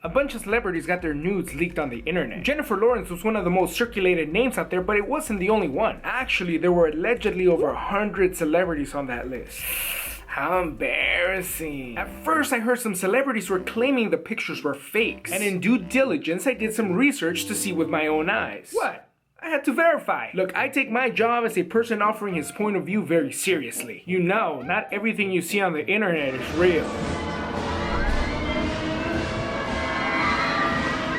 A bunch of celebrities got their nudes leaked on the internet. Jennifer Lawrence was one of the most circulated names out there, but it wasn't the only one. Actually, there were allegedly over 100 celebrities on that list. How embarrassing. At first, I heard some celebrities were claiming the pictures were fakes. And in due diligence, I did some research to see with my own eyes. What? I had to verify. Look, I take my job as a person offering his point of view very seriously. You know, not everything you see on the internet is real.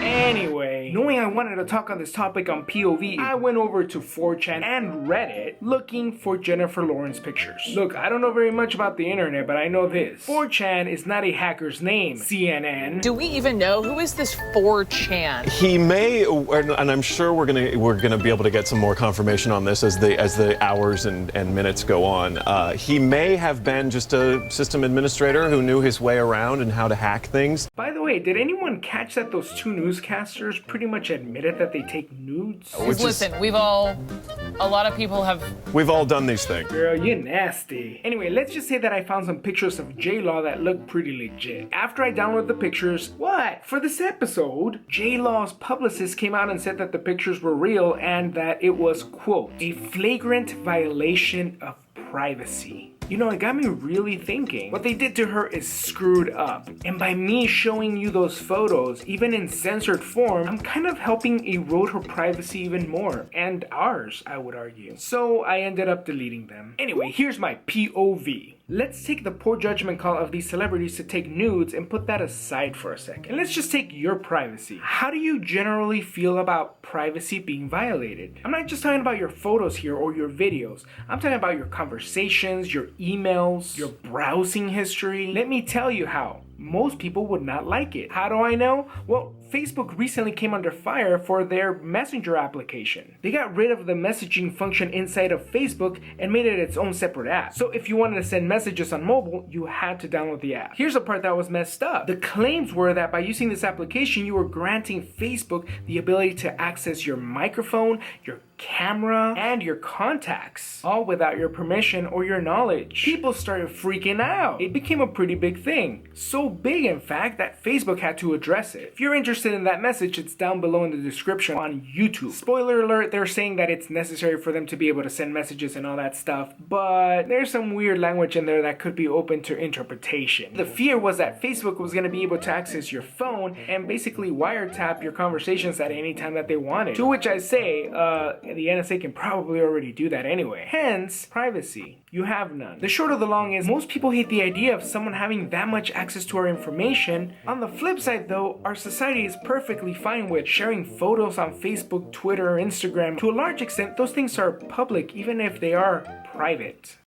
Anyway, knowing I wanted to talk on this topic on P.O.V, I went over to 4chan and Reddit looking for Jennifer Lawrence pictures. Look, I don't know very much about the internet, but I know this. 4chan is not a hacker's name, CNN. Do we even know who is this 4chan? He may, and I'm sure we're gonna be able to get some more confirmation on this as the hours and minutes go on. He may have been just a system administrator who knew his way around and how to hack things. By the way, did anyone catch that those two newscasters pretty much admitted that they take nudes? Listen, a lot of people have... We've all done these things. Girl, you're nasty. Anyway, let's just say that I found some pictures of J-Law that look pretty legit. After I downloaded the pictures, what? For this episode, J-Law's publicist came out and said that the pictures were real and that it was, quote, a flagrant violation of privacy. You know, it got me really thinking. What they did to her is screwed up. And by me showing you those photos, even in censored form, I'm kind of helping erode her privacy even more. And ours, I would argue. So I ended up deleting them. Anyway, here's my POV. Let's take the poor judgment call of these celebrities to take nudes and put that aside for a second. And let's just take your privacy. How do you generally feel about privacy being violated? I'm not just talking about your photos here or your videos. I'm talking about your conversations, your emails, your browsing history. Let me tell you how. Most people would not like it. How do I know? Well, Facebook recently came under fire for their Messenger application. They got rid of the messaging function inside of Facebook and made it its own separate app. So if you wanted to send messages on mobile, you had to download the app. Here's the part that was messed up. The claims were that by using this application, you were granting Facebook the ability to access your microphone, your camera, and your contacts, all without your permission or your knowledge. People started freaking out. It became a pretty big thing. So big, in fact, that Facebook had to address it. If you're interested in that message, it's down below in the description on YouTube. Spoiler alert, they're saying that it's necessary for them to be able to send messages and all that stuff, but there's some weird language in there that could be open to interpretation. The fear was that Facebook was going to be able to access your phone and basically wiretap your conversations at any time that they wanted. To which I say, the NSA can probably already do that anyway. Hence, privacy. You have none. The short of the long is, most people hate the idea of someone having that much access to our information. On the flip side though, our society is perfectly fine with sharing photos on Facebook, Twitter, or Instagram. To a large extent, those things are public even if they are private.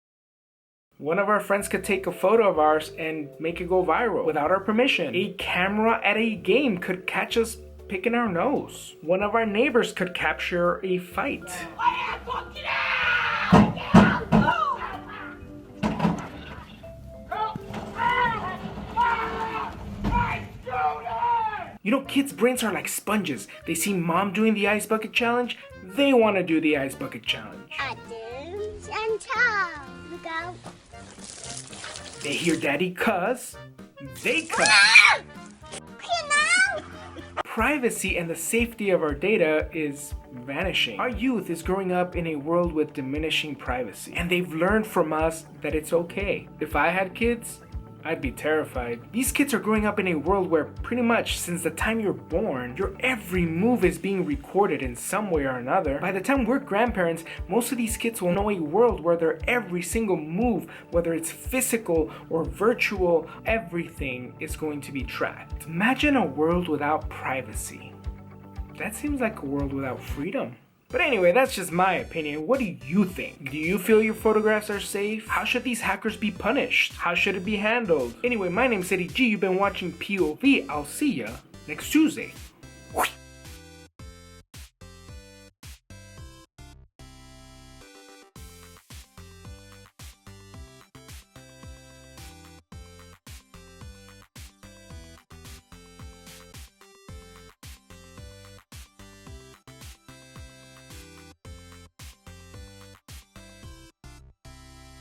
One of our friends could take a photo of ours and make it go viral without our permission. A camera at a game could catch us picking our nose. One of our neighbors could capture a fight. You know, kids' brains are like sponges. They see mom doing the ice bucket challenge, they want to do the ice bucket challenge. They hear daddy cuss, they cuss. Privacy and the safety of our data is vanishing. Our youth is growing up in a world with diminishing privacy, and they've learned from us that it's okay. If I had kids, I'd be terrified. These kids are growing up in a world where pretty much since the time you're born, your every move is being recorded in some way or another. By the time we're grandparents, most of these kids will know a world where their every single move, whether it's physical or virtual, everything is going to be tracked. Imagine a world without privacy. That seems like a world without freedom. But anyway, that's just my opinion. What do you think? Do you feel your photographs are safe? How should these hackers be punished? How should it be handled? Anyway, my name's Eddie G. You've been watching POV. I'll see ya next Tuesday.